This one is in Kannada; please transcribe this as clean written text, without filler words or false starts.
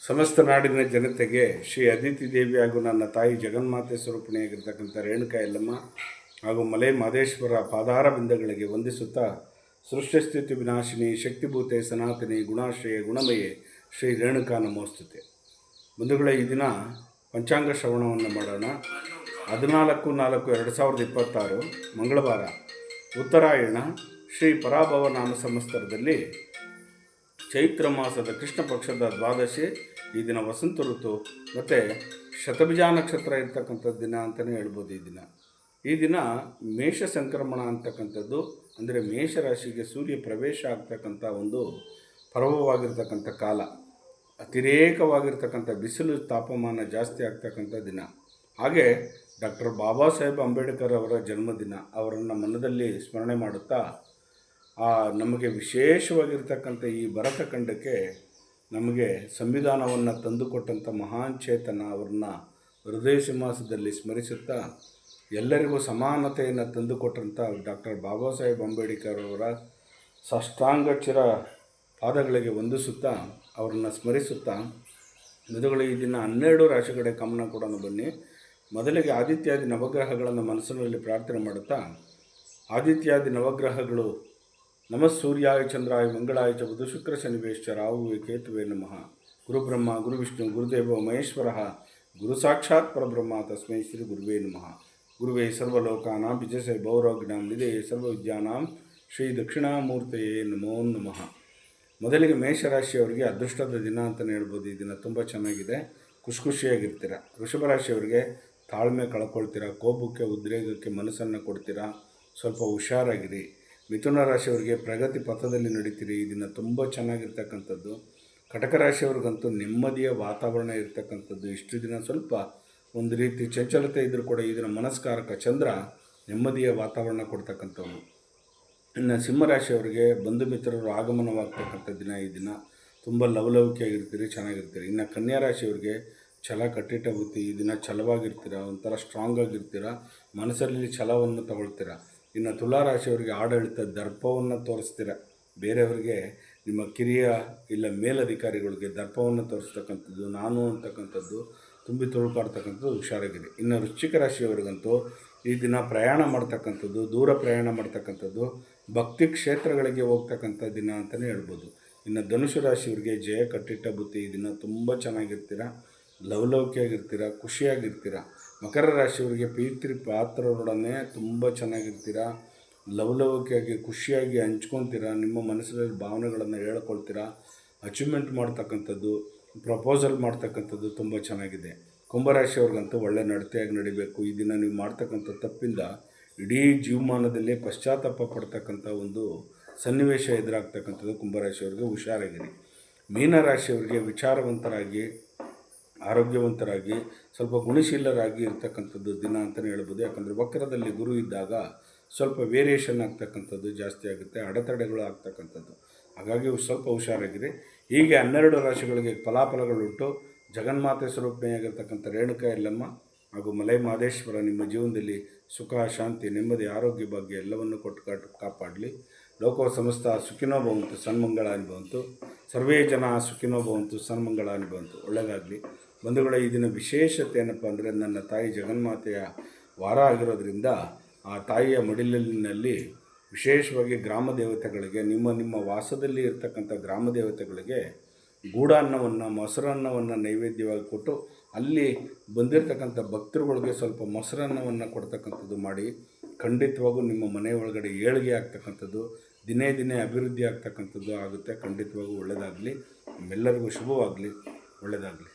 ಸಮಸ್ತ ನಾಡಿನ ಜನತೆಗೆ ಶ್ರೀ ಅದಿತಿ ದೇವಿ ಹಾಗೂ ನನ್ನ ತಾಯಿ ಜಗನ್ಮಾತೆ ಸ್ವರೂಪಿಣಿಯಾಗಿರ್ತಕ್ಕಂಥ ರೇಣುಕಾ ಯಲ್ಲಮ್ಮ ಹಾಗೂ ಮಲೆ ಮಹದೇಶ್ವರ ಪಾದಾರ ಬಿಂದಗಳಿಗೆ ವಂದಿಸುತ್ತಾ ಸೃಷ್ಟಿಸ್ಥಿತಿ ವಿನಾಶಿನಿ ಶಕ್ತಿಭೂತೆ ಸನಾತನಿ ಗುಣಾಶ್ರಯ ಗುಣಮಯೇ ಶ್ರೀ ರೇಣುಕಾ ನಮೋಸ್ತುತೆ. ಬಂಧುಗಳೇ, ಈ ದಿನ ಪಂಚಾಂಗ ಶ್ರವಣವನ್ನು ಮಾಡೋಣ. 14/4/2026 ಮಂಗಳವಾರ, ಉತ್ತರಾಯಣ, ಶ್ರೀ ಪರಾಭವ ನಾಮ ಸಂವತ್ಸರದಲ್ಲಿ ಚೈತ್ರ ಮಾಸದ ಕೃಷ್ಣ ಪಕ್ಷದ ದ್ವಾದಶಿ. ಈ ದಿನ ವಸಂತ ಋತು ಮತ್ತು ಶತಭಿಜ ನಕ್ಷತ್ರ ಇರ್ತಕ್ಕಂಥ ದಿನ ಅಂತಲೇ ಹೇಳ್ಬೋದು. ಈ ದಿನ ಮೇಷ ಸಂಕ್ರಮಣ ಅಂತಕ್ಕಂಥದ್ದು, ಅಂದರೆ ಮೇಷರಾಶಿಗೆ ಸೂರ್ಯ ಪ್ರವೇಶ ಆಗ್ತಕ್ಕಂಥ ಒಂದು ಪರ್ವವಾಗಿರ್ತಕ್ಕಂಥ ಕಾಲ. ಅತಿರೇಕವಾಗಿರ್ತಕ್ಕಂಥ ಬಿಸಿಲು ತಾಪಮಾನ ಜಾಸ್ತಿ ಆಗ್ತಕ್ಕಂಥ ದಿನ. ಹಾಗೆ ಡಾಕ್ಟರ್ ಬಾಬಾ ಸಾಹೇಬ್ ಅಂಬೇಡ್ಕರ್ ಅವರ ಜನ್ಮದಿನ. ಅವರನ್ನು ಮನದಲ್ಲಿ ಸ್ಮರಣೆ ಮಾಡುತ್ತಾ ನಮಗೆ ವಿಶೇಷವಾಗಿರ್ತಕ್ಕಂಥ ಈ ಭರತಖಂಡಕ್ಕೆ ನಮಗೆ ಸಂವಿಧಾನವನ್ನು ತಂದುಕೊಟ್ಟಂಥ ಮಹಾನ್ ಚೇತನ ಅವರನ್ನ ಹೃದಯ ಸಿಂಹಾಸನದಲ್ಲಿ ಸ್ಮರಿಸುತ್ತಾ, ಎಲ್ಲರಿಗೂ ಸಮಾನತೆಯನ್ನು ತಂದುಕೊಟ್ಟಂಥ ಡಾಕ್ಟರ್ ಬಾಬಾ ಸಾಹೇಬ್ ಅಂಬೇಡ್ಕರ್ ಅವರ ಸಾಷ್ಟಾಂಗ ಪಾದಗಳಿಗೆ ವಂದಿಸುತ್ತಾ ಅವರನ್ನು ಸ್ಮರಿಸುತ್ತಾ, ಮೊದಲು ಈ ದಿನ 12 ರಾಶಿಗಳ ಗಮನ ಕೊಡೋಣ ಬನ್ನಿ. ಮೊದಲಿಗೆ ಆದಿತ್ಯಾದಿ ನವಗ್ರಹಗಳನ್ನು ಮನಸ್ಸಿನಲ್ಲಿ ಪ್ರಾರ್ಥನೆ ಮಾಡುತ್ತಾ, ಆದಿತ್ಯಾದಿ ನವಗ್ರಹಗಳು ನಮಃ ಸೂರ್ಯಾಯ ಚಂದ್ರಾಯ ಮಂಗಳಾಯ ಚ ಬುಧ ಶುಕ್ರ ಶನಿವೇಶ್ಚ ರಾಹುವೇ ಕೇತುವೇ ನಮಃ. ಗುರುಬ್ರಹ್ಮ ಗುರುವಿಷ್ಣು ಗುರುದೇವೋ ಮಹೇಶ್ವರ ಗುರು ಸಾಕ್ಷಾತ್ ಪರಬ್ರಹ್ಮ ತಸ್ಮೈ ಶ್ರೀ ಗುರುವೇ ನಮಃ. ಗುರುವೇ ಸರ್ವಲೋಕಾನಾಂ ವಿಜಯಸೇ ಭೌರೋಗ್ನಾಂ ನಿಧೇ ಸರ್ವವಿದ್ಯಾನಾಂ ಶ್ರೀ ದಕ್ಷಿಣಾಮೂರ್ತಿಯೇ ನಮೋ ನಮಃ. ಮೊದಲಿಗೆ ಮೇಷರಾಶಿಯವರಿಗೆ ಅದೃಷ್ಟದ ದಿನ ಅಂತಲೇ ಹೇಳ್ಬೋದು. ಈ ದಿನ ತುಂಬ ಚೆನ್ನಾಗಿದೆ, ಖುಷಿಯಾಗಿರ್ತೀರ. ವೃಷಭ ರಾಶಿಯವರಿಗೆ ತಾಳ್ಮೆ ಕಳ್ಕೊಳ್ತೀರ, ಕೋಪಕ್ಕೆ ಉದ್ರೇಕಕ್ಕೆ ಮನಸ್ಸನ್ನು ಕೊಡ್ತೀರಾ, ಸ್ವಲ್ಪ ಹುಷಾರಾಗಿರಿ. ಮಿಥುನ ರಾಶಿಯವರಿಗೆ ಪ್ರಗತಿ ಪಥದಲ್ಲಿ ನಡೀತೀರಿ. ಈ ದಿನ ತುಂಬ ಚೆನ್ನಾಗಿರ್ತಕ್ಕಂಥದ್ದು. ಕಟಕ ರಾಶಿಯವ್ರಿಗಂತೂ ನೆಮ್ಮದಿಯ ವಾತಾವರಣ ಇರ್ತಕ್ಕಂಥದ್ದು. ಇಷ್ಟು ದಿನ ಸ್ವಲ್ಪ ಒಂದು ರೀತಿ ಚಂಚಲತೆ ಇದ್ದರೂ ಕೂಡ ಈ ದಿನ ಮನಸ್ಕಾರಕ ಚಂದ್ರ ನೆಮ್ಮದಿಯ ವಾತಾವರಣ ಕೊಡ್ತಕ್ಕಂಥವ್ರು. ಇನ್ನು ಸಿಂಹರಾಶಿಯವರಿಗೆ ಬಂಧು ಮಿತ್ರರು ಆಗಮನವಾಗ್ತಕ್ಕಂಥ ದಿನ. ಈ ದಿನ ತುಂಬ ಲವಲವಿಕೆಯಾಗಿರ್ತೀರಿ, ಚೆನ್ನಾಗಿರ್ತೀರಿ. ಇನ್ನು ಕನ್ಯಾ ರಾಶಿಯವರಿಗೆ ಛಲ ಕಟ್ಟಿಟ್ಟ ಬುತ್ತಿ. ಈ ದಿನ ಛಲವಾಗಿರ್ತೀರ, ಒಂಥರ ಸ್ಟ್ರಾಂಗ್ ಆಗಿರ್ತೀರ, ಮನಸ್ಸಲ್ಲಿ ಛಲವನ್ನು ತಗೊಳ್ತೀರ. ಇನ್ನು ತುಲಾರಾಶಿಯವರಿಗೆ ಆಡಳಿತ ದರ್ಪವನ್ನು ತೋರಿಸ್ತೀರ. ಬೇರೆಯವರಿಗೆ, ನಿಮ್ಮ ಕಿರಿಯ ಇಲ್ಲ ಮೇಲಧಿಕಾರಿಗಳಿಗೆ ದರ್ಪವನ್ನು ತೋರಿಸ್ತಕ್ಕಂಥದ್ದು, ನಾನು ಅಂತಕ್ಕಂಥದ್ದು ತುಂಬಿ ತುಳುಕಾಡ್ತಕ್ಕಂಥದ್ದು, ಹುಷಾರಾಗಿದೆ. ಇನ್ನು ವೃಶ್ಚಿಕ ರಾಶಿಯವರಿಗಂತೂ ಈ ದಿನ ಪ್ರಯಾಣ ಮಾಡ್ತಕ್ಕಂಥದ್ದು, ದೂರ ಪ್ರಯಾಣ ಮಾಡ್ತಕ್ಕಂಥದ್ದು, ಭಕ್ತಿ ಕ್ಷೇತ್ರಗಳಿಗೆ ಹೋಗ್ತಕ್ಕಂಥ ದಿನ ಅಂತಲೇ ಹೇಳ್ಬೋದು. ಇನ್ನು ಧನುಸು ರಾಶಿಯವರಿಗೆ ಜಯ ಕಟ್ಟಿಟ್ಟ ಬುತ್ತಿ. ಈ ದಿನ ತುಂಬ ಚೆನ್ನಾಗಿರ್ತೀರ, ಲವಲವಿಕೆಯಾಗಿರ್ತೀರ, ಖುಷಿಯಾಗಿರ್ತೀರ. ಮಕರ ರಾಶಿಯವರಿಗೆ ಪ್ರೀತಿ ಪಾತ್ರರೊಡನೆ ತುಂಬ ಚೆನ್ನಾಗಿರ್ತೀರ, ಲವಲವಿಕೆಯಾಗಿ ಖುಷಿಯಾಗಿ ಹಂಚ್ಕೊತೀರ, ನಿಮ್ಮ ಮನಸ್ಸಿನಲ್ಲಿ ಭಾವನೆಗಳನ್ನು ಹೇಳ್ಕೊಳ್ತೀರ, ಅಚೀವ್ಮೆಂಟ್ ಮಾಡ್ತಕ್ಕಂಥದ್ದು, ಪ್ರಪೋಸಲ್ ಮಾಡ್ತಕ್ಕಂಥದ್ದು ತುಂಬ ಚೆನ್ನಾಗಿದೆ. ಕುಂಭರಾಶಿಯವ್ರಿಗಂತೂ ಒಳ್ಳೆ ನಡತೆಯಾಗಿ ನಡಿಬೇಕು. ಈ ದಿನ ನೀವು ಮಾಡ್ತಕ್ಕಂಥ ತಪ್ಪಿಂದ ಇಡೀ ಜೀವಮಾನದಲ್ಲೇ ಪಶ್ಚಾತ್ತಾಪ ಪಡ್ತಕ್ಕಂಥ ಒಂದು ಸನ್ನಿವೇಶ ಎದುರಾಗ್ತಕ್ಕಂಥದ್ದು. ಕುಂಭರಾಶಿಯವರಿಗೆ ಹುಷಾರಾಗಿರಿ. ಮೀನರಾಶಿಯವರಿಗೆ ವಿಚಾರವಂತರಾಗಿ, ಆರೋಗ್ಯವಂತರಾಗಿ, ಸ್ವಲ್ಪ ಗುಣಶೀಲರಾಗಿ ಇರ್ತಕ್ಕಂಥದ್ದು ದಿನ ಅಂತಲೇ ಹೇಳ್ಬೋದು. ಯಾಕಂದರೆ ವಕ್ರದಲ್ಲಿ ಗುರು ಇದ್ದಾಗ ಸ್ವಲ್ಪ ವೇರಿಯೇಷನ್ ಆಗ್ತಕ್ಕಂಥದ್ದು ಜಾಸ್ತಿ ಆಗುತ್ತೆ, ಅಡೆತಡೆಗಳು ಆಗ್ತಕ್ಕಂಥದ್ದು. ಹಾಗಾಗಿ ಸ್ವಲ್ಪ ಹುಷಾರಾಗಿರಿ. ಹೀಗೆ 12 ರಾಶಿಗಳಿಗೆ ಫಲಾಫಲಗಳುಂಟು. ಜಗನ್ಮಾತೆ ಸ್ವರೂಪಿಣಿಯಾಗಿರ್ತಕ್ಕಂಥ ರೇಣುಕಾ ಯಲ್ಲಮ್ಮ ಹಾಗೂ ಮಲೆ ಮಹದೇಶ್ವರ ನಿಮ್ಮ ಜೀವನದಲ್ಲಿ ಸುಖ, ಶಾಂತಿ, ನೆಮ್ಮದಿ, ಆರೋಗ್ಯ, ಭಾಗ್ಯ ಎಲ್ಲವನ್ನು ಕೊಟ್ಟು ಕಾಪಾಡಲಿ. ಲೋಕೋ ಸಮಸ್ತ ಸುಖಿನೋ ಭವಂತು, ಸನ್ಮಂಗಳಾನಿ ಭವಂತು. ಸರ್ವೇ ಜನ ಸುಖಿನೋ ಭವಂತು, ಸನ್ಮಂಗಳಾನಿ ಭವಂತು. ಒಳ್ಳೆಯದಾಗಲಿ. ಬಂಧುಗಳ, ಈ ದಿನ ವಿಶೇಷತೆ ಏನಪ್ಪ ಅಂದರೆ, ನನ್ನ ತಾಯಿ ಜಗನ್ಮಾತೆಯ ವಾರ ಆಗಿರೋದ್ರಿಂದ ಆ ತಾಯಿಯ ಮಡಿಲಿನಲ್ಲಿ ವಿಶೇಷವಾಗಿ ಗ್ರಾಮ ದೇವತೆಗಳಿಗೆ, ನಿಮ್ಮ ವಾಸದಲ್ಲಿ ಇರ್ತಕ್ಕಂಥ ಗ್ರಾಮ ದೇವತೆಗಳಿಗೆ ಗೂಡಾನ್ನವನ್ನು, ಮೊಸರನ್ನವನ್ನು ನೈವೇದ್ಯವಾಗಿ ಕೊಟ್ಟು, ಅಲ್ಲಿ ಬಂದಿರತಕ್ಕಂಥ ಭಕ್ತರುಗಳಿಗೆ ಸ್ವಲ್ಪ ಮೊಸರನ್ನವನ್ನು ಕೊಡ್ತಕ್ಕಂಥದ್ದು ಮಾಡಿ. ಖಂಡಿತವಾಗೂ ನಿಮ್ಮ ಮನೆ ಒಳಗಡೆ ಏಳಿಗೆ ಆಗ್ತಕ್ಕಂಥದ್ದು, ದಿನೇ ದಿನೇ ಅಭಿವೃದ್ಧಿ ಆಗ್ತಕ್ಕಂಥದ್ದು ಆಗುತ್ತೆ. ಖಂಡಿತವಾಗೂ ಒಳ್ಳೆಯದಾಗಲಿ. ನಿಮ್ಮೆಲ್ಲರಿಗೂ ಶುಭವಾಗಲಿ, ಒಳ್ಳೆಯದಾಗಲಿ.